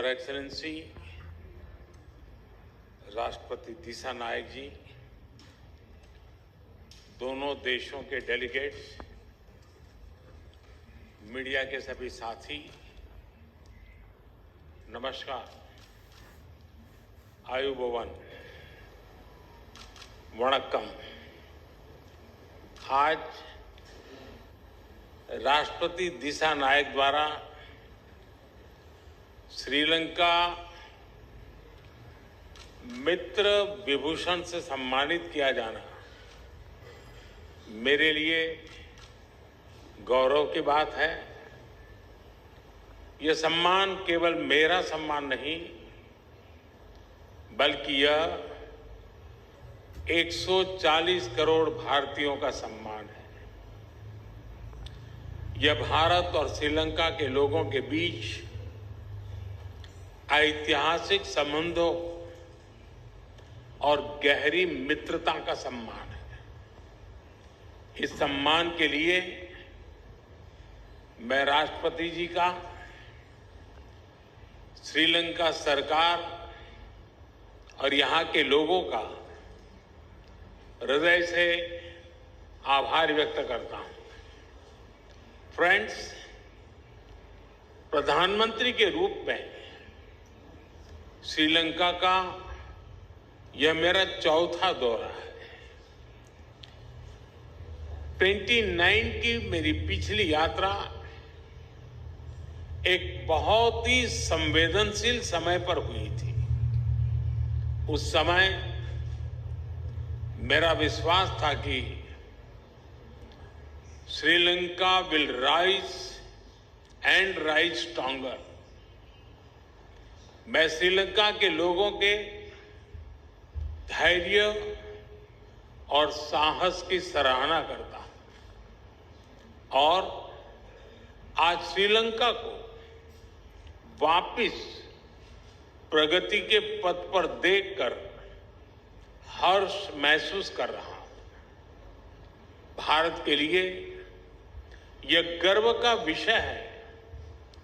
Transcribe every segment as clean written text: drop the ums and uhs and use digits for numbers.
Your Excellency, राष्ट्रपति दिशा नायक जी, दोनों देशों के डेलीगेट्स, मीडिया के सभी साथी, नमस्कार। आयुबोवन, वणक्कम। आज राष्ट्रपति दिशा नायक द्वारा श्रीलंका मित्र विभूषण से सम्मानित किया जाना मेरे लिए गौरव की बात है। यह सम्मान केवल मेरा सम्मान नहीं, बल्कि यह 140 करोड़ भारतीयों का सम्मान है। यह भारत और श्रीलंका के लोगों के बीच ऐतिहासिक संबंधों और गहरी मित्रता का सम्मान है। इस सम्मान के लिए मैं राष्ट्रपति जी का, श्रीलंका सरकार और यहां के लोगों का हृदय से आभार व्यक्त करता हूं। फ्रेंड्स, प्रधानमंत्री के रूप में श्रीलंका का यह मेरा चौथा दौरा है। 29 की मेरी पिछली यात्रा एक बहुत ही संवेदनशील समय पर हुई थी। उस समय मेरा विश्वास था कि Sri Lanka will rise and rise stronger. मैं श्रीलंका के लोगों के धैर्य और साहस की सराहना करता हूं और आज श्रीलंका को वापस प्रगति के पथ पर देखकर हर्ष महसूस कर रहा हूं। भारत के लिए यह गर्व का विषय है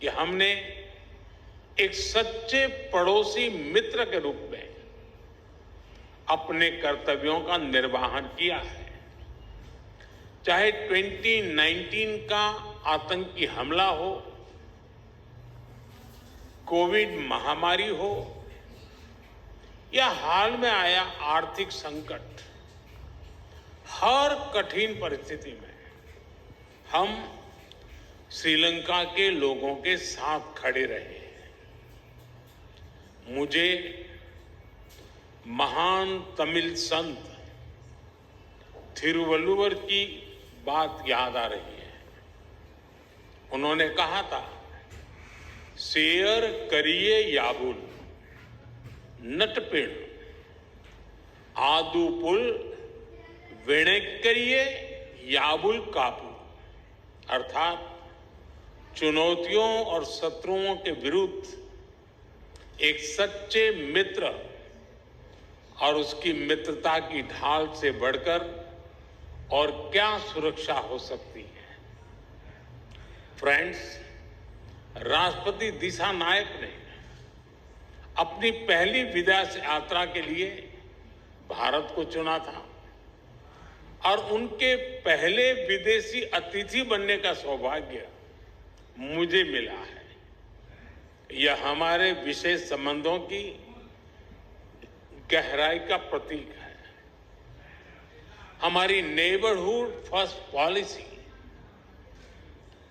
कि हमने एक सच्चे पड़ोसी मित्र के रूप में अपने कर्तव्यों का निर्वहन किया है। चाहे 2019 का आतंकी हमला हो, कोविड महामारी हो या हाल में आया आर्थिक संकट, हर कठिन परिस्थिति में हम श्रीलंका के लोगों के साथ खड़े रहे। मुझे महान तमिल संत थिरुवल्लुवर की बात याद आ रही है। उन्होंने कहा था, शेयर करिए याबुल नटपेड़ आदुपुल वेणेक्करिए याबुल कापू। अर्थात चुनौतियों और शत्रुओं के विरुद्ध एक सच्चे मित्र और उसकी मित्रता की ढाल से बढ़कर और क्या सुरक्षा हो सकती है। फ्रेंड्स, राष्ट्रपति दिशा नायक ने अपनी पहली विदेश यात्रा के लिए भारत को चुना था और उनके पहले विदेशी अतिथि बनने का सौभाग्य मुझे मिला है। यह हमारे विशेष संबंधों की गहराई का प्रतीक है। हमारी नेबरहुड फर्स्ट पॉलिसी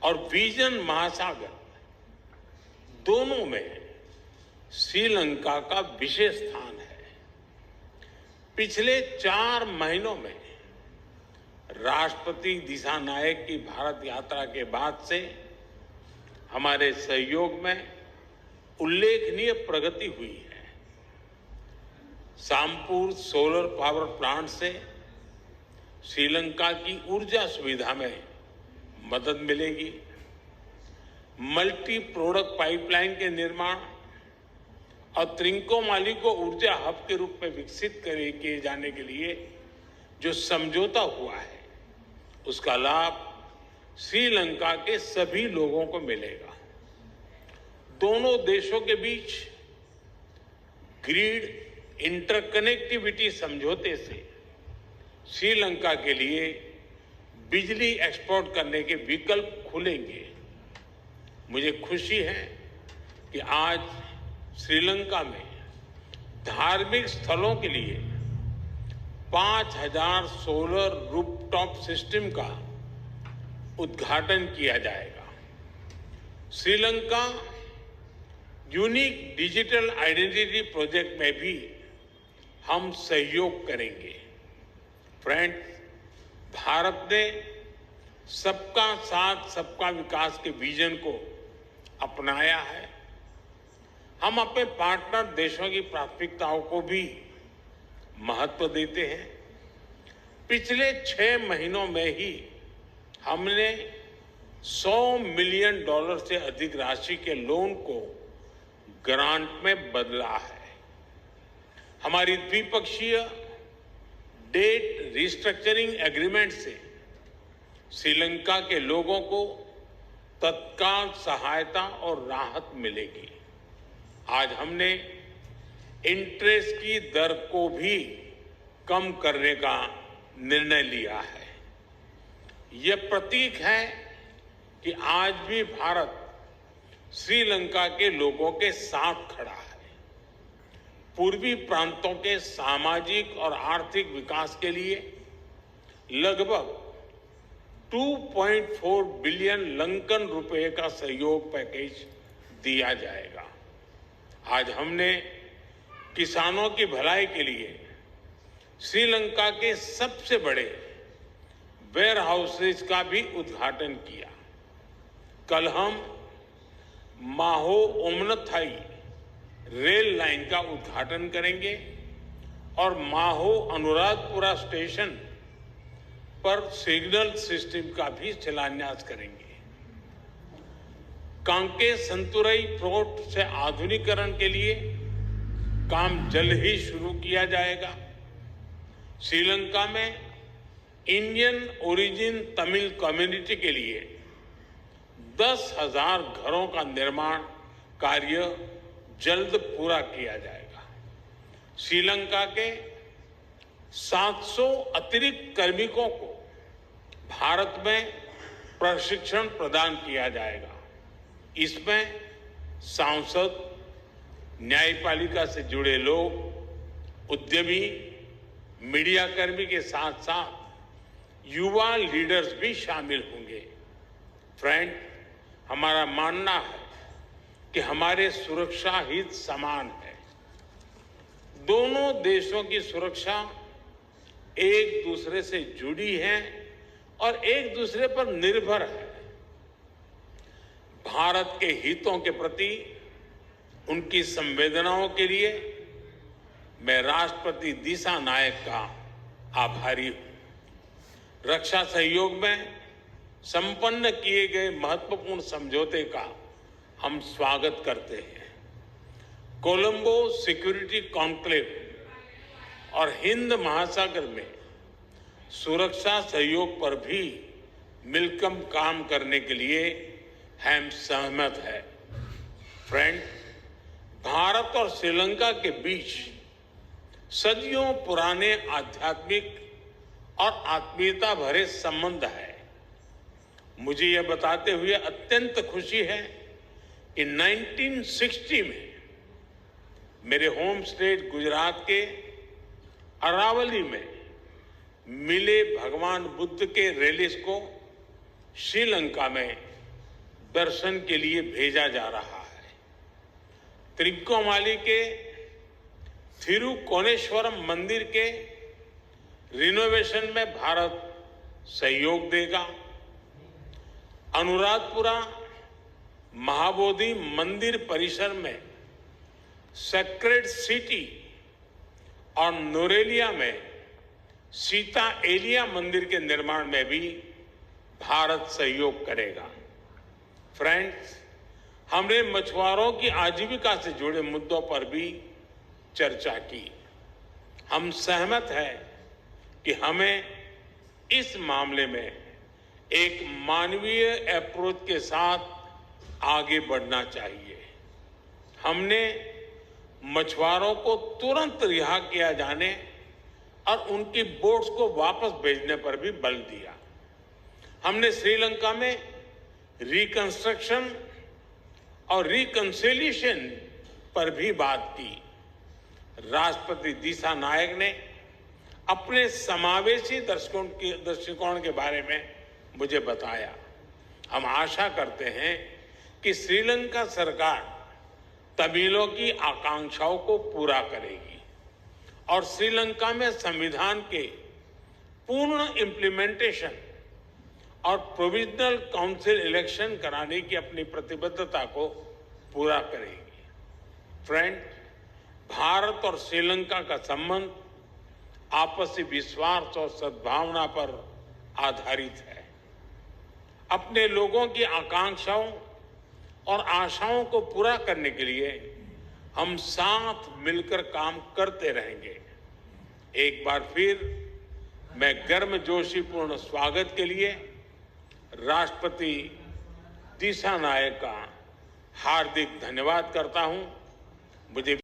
और विजन महासागर दोनों में श्रीलंका का विशेष स्थान है। पिछले 4 महीनों में राष्ट्रपति दिशा नायक की भारत यात्रा के बाद से हमारे सहयोग में उल्लेखनीय प्रगति हुई है। सामपुर सोलर पावर प्लांट से श्रीलंका की ऊर्जा सुविधा में मदद मिलेगी। मल्टी प्रोडक्ट पाइपलाइन के निर्माण और त्रिंकोमाली को ऊर्जा हब के रूप में विकसित किए जाने के लिए जो समझौता हुआ है, उसका लाभ श्रीलंका के सभी लोगों को मिलेगा। दोनों देशों के बीच ग्रिड इंटरकनेक्टिविटी समझौते से श्रीलंका के लिए बिजली एक्सपोर्ट करने के विकल्प खुलेंगे। मुझे खुशी है कि आज श्रीलंका में धार्मिक स्थलों के लिए 5000 सोलर रूफटॉप सिस्टम का उद्घाटन किया जाएगा। Sri Lanka unique digital identity project में भी हम सहयोग करेंगे। फ्रेंड्स, भारत ने सबका साथ सबका विकास के विजन को अपनाया है। हम अपने पार्टनर देशों की प्राथमिकताओं को भी महत्व देते हैं। पिछले 6 महीनों में ही हमने $100 मिलियन से अधिक राशि के लोन को ग्रांट में बदला है। हमारी द्विपक्षीय डेट रिस्ट्रक्चरिंग एग्रीमेंट से श्रीलंका के लोगों को तत्काल सहायता और राहत मिलेगी। आज हमने इंटरेस्ट की दर को भी कम करने का निर्णय लिया है। यह प्रतीक है कि आज भी भारत श्रीलंका के लोगों के साथ खड़ा है। पूर्वी प्रांतों के सामाजिक और आर्थिक विकास के लिए लगभग 2.4 बिलियन लंकन रुपए का सहयोग पैकेज दिया जाएगा। आज हमने किसानों की भलाई के लिए श्रीलंका के सबसे बड़े वेयर हाउसेज का भी उद्घाटन किया। कल हम माहो ओमनथाई रेल लाइन का उद्घाटन करेंगे और माहो अनुराधपुरा स्टेशन पर सिग्नल सिस्टम का भी शिलान्यास करेंगे। कांके संतुरई पोर्ट से आधुनिकीकरण के लिए काम जल्द ही शुरू किया जाएगा। श्रीलंका में इंडियन ओरिजिन तमिल कम्युनिटी के लिए 10,000 घरों का निर्माण कार्य जल्द पूरा किया जाएगा। श्रीलंका के 700 अतिरिक्त कार्मिकों को भारत में प्रशिक्षण प्रदान किया जाएगा। इसमें सांसद, न्यायपालिका से जुड़े लोग, उद्यमी, मीडिया कर्मी के साथ साथ युवा लीडर्स भी शामिल होंगे। फ्रेंड, हमारा मानना है कि हमारे सुरक्षा हित समान है। दोनों देशों की सुरक्षा एक दूसरे से जुड़ी है और एक दूसरे पर निर्भर है। भारत के हितों के प्रति उनकी संवेदनाओं के लिए मैं राष्ट्रपति दिशा नायक का आभारी हूं। रक्षा सहयोग में संपन्न किए गए महत्वपूर्ण समझौते का हम स्वागत करते हैं। कोलंबो सिक्योरिटी कॉन्क्लेव और हिंद महासागर में सुरक्षा सहयोग पर भी मिलकर काम करने के लिए हम सहमत हैं। फ्रेंड, भारत और श्रीलंका के बीच सदियों पुराने आध्यात्मिक और आत्मीयता भरे संबंध है। मुझे यह बताते हुए अत्यंत खुशी है कि 1960 में मेरे होम स्टेट गुजरात के अरावली में मिले भगवान बुद्ध के रेलिस को श्रीलंका में दर्शन के लिए भेजा जा रहा है। त्रिकोमाली के थिरुकोनेश्वरम मंदिर के रिनोवेशन में भारत सहयोग देगा। अनुराधपुरा महाबोधि मंदिर परिसर में सेक्रेड सिटी और नोरेलिया में सीता एलिया मंदिर के निर्माण में भी भारत सहयोग करेगा। फ्रेंड्स, हमने मछुआरों की आजीविका से जुड़े मुद्दों पर भी चर्चा की। हम सहमत हैं कि हमें इस मामले में एक मानवीय अप्रोच के साथ आगे बढ़ना चाहिए। हमने मछुआरों को तुरंत रिहा किया जाने और उनकी बोट्स को वापस भेजने पर भी बल दिया। हमने श्रीलंका में रिकंस्ट्रक्शन और रिकंसिलिएशन पर भी बात की। राष्ट्रपति दिशा नायक ने अपने समावेशी दृष्टिकोण के बारे में मुझे बताया। हम आशा करते हैं कि श्रीलंका सरकार तमिलों की आकांक्षाओं को पूरा करेगी और श्रीलंका में संविधान के पूर्ण इम्प्लीमेंटेशन और प्रोविजनल काउंसिल इलेक्शन कराने की अपनी प्रतिबद्धता को पूरा करेगी। फ्रेंड, भारत और श्रीलंका का संबंध आपसी विश्वास और सद्भावना पर आधारित है। अपने लोगों की आकांक्षाओं और आशाओं को पूरा करने के लिए हम साथ मिलकर काम करते रहेंगे। एक बार फिर मैं गर्मजोशीपूर्ण स्वागत के लिए राष्ट्रपति दिशा नायक का हार्दिक धन्यवाद करता हूं। मुझे